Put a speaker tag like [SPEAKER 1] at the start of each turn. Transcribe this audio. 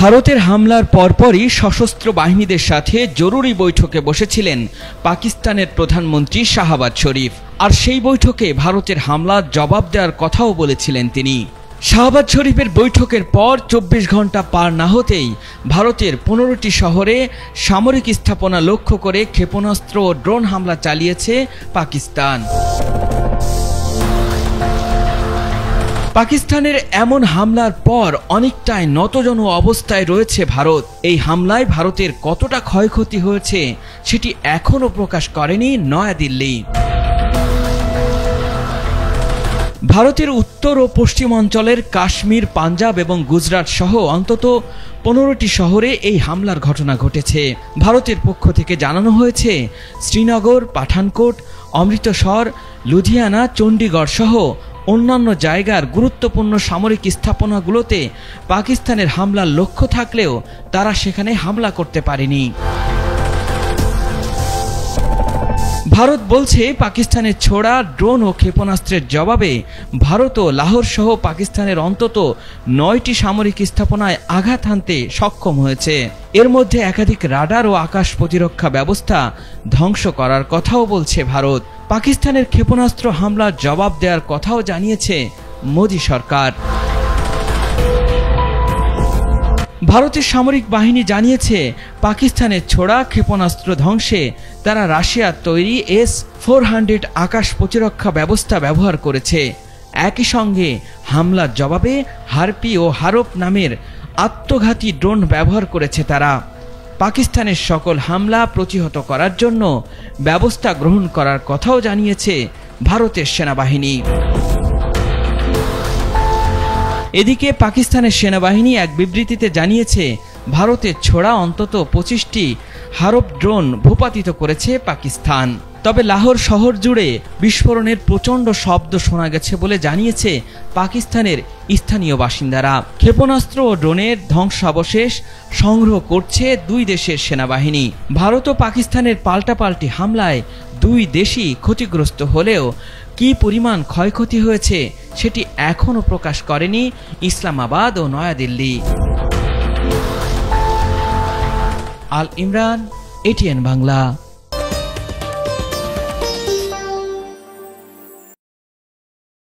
[SPEAKER 1] ভারতের হামলার পরপরই সশস্ত্র বাহিনীদের সাথে জরুরি বৈঠকে বসেছিলেন পাকিস্তানের প্রধানমন্ত্রী শাহবাজ শরীফ। আর সেই বৈঠকে ভারতের হামলার জবাব দেওয়ার কথাও বলেছিলেন তিনি। শাহবাজ শরীফের বৈঠকের পর ২৪ ঘন্টা পার না হতেই ভারতের ১৫টি শহরে সামরিক স্থাপনা লক্ষ্য করে ক্ষেপণাস্ত্র ও ড্রোন হামলা চালিয়েছে পাকিস্তান। পাকিস্তানের এমন হামলার পর অনেকটাই নতজন অবস্থায় রয়েছে ভারত। এই হামলায় ভারতের কতটা ক্ষয়ক্ষতি হয়েছে সেটি এখনও প্রকাশ করেনি নয়াদিল্লি। ভারতের উত্তর ও পশ্চিম অঞ্চলের কাশ্মীর, পাঞ্জাব এবং গুজরাট সহ অন্তত ১৫টি শহরে এই হামলার ঘটনা ঘটেছে। ভারতের পক্ষ থেকে জানানো হয়েছে, শ্রীনগর, পাঠানকোট, অমৃতসর, লুধিয়ানা, চণ্ডীগড় সহ অন্যান্য জায়গার গুরুত্বপূর্ণ সামরিক স্থাপনাগুলোতে পাকিস্তানের হামলার লক্ষ্য থাকলেও তারা সেখানে হামলা করতে পারেনি। ভারত বলছে, পাকিস্তানের ছোড়া ড্রোন ও ক্ষেপণাস্ত্রের জবাবে ভারত ও লাহোর সহ পাকিস্তানের অন্তত ৯টি সামরিক স্থাপনায় আঘাত হানতে সক্ষম হয়েছে। এর মধ্যে একাধিক রাডার ও আকাশ প্রতিরক্ষা ব্যবস্থা ধ্বংস করার কথাও বলছে ভারত। পাকিস্তানের ক্ষেপণাস্ত্র হামলার জবাব দেওয়ার কথাও জানিয়েছে মোদী সরকার। ভারতের সামরিক বাহিনী জানিয়েছে, পাকিস্তানের ছোড়া ক্ষেপণাস্ত্র ধ্বংসে তারা রাশিয়ার তৈরি S-400 আকাশ প্রতিরক্ষা ব্যবস্থা ব্যবহার করেছে। একই সঙ্গে হামলার জবাবে হারপি ও হারপ নামের আত্মঘাতী ড্রোন ব্যবহার করেছে তারা। পাকিস্তানের সকল হামলা প্রতিহত করার জন্য ব্যবস্থা গ্রহণ করার কথাও জানিয়েছে ভারতের সেনাবাহিনী। এদিকে পাকিস্তানের সেনাবাহিনী এক বিবৃতিতে জানিয়েছে, ভারতের ছোড়া অন্তত ২৫টি হারপ ড্রোন ভূপাতিত করেছে পাকিস্তান। তবে লাহোর শহর জুড়ে বিস্ফোরণের প্রচণ্ড শব্দ শোনা গেছে বলে জানিয়েছে পাকিস্তানের স্থানীয় বাসিন্দারা। ক্ষেপণাস্ত্র ও ড্রোনের ধ্বংসাবশেষ সংগ্রহ করছে দুই দেশের সেনাবাহিনী। ভারত ও পাকিস্তানের পাল্টাপাল্টি হামলায় দুই দেশই ক্ষতিগ্রস্ত হলেও কী পরিমাণ ক্ষয়ক্ষতি হয়েছে সেটি এখনও প্রকাশ করেনি ইসলামাবাদ ও নয়াদিল্লি। আল ইমরান, ATN বাংলা।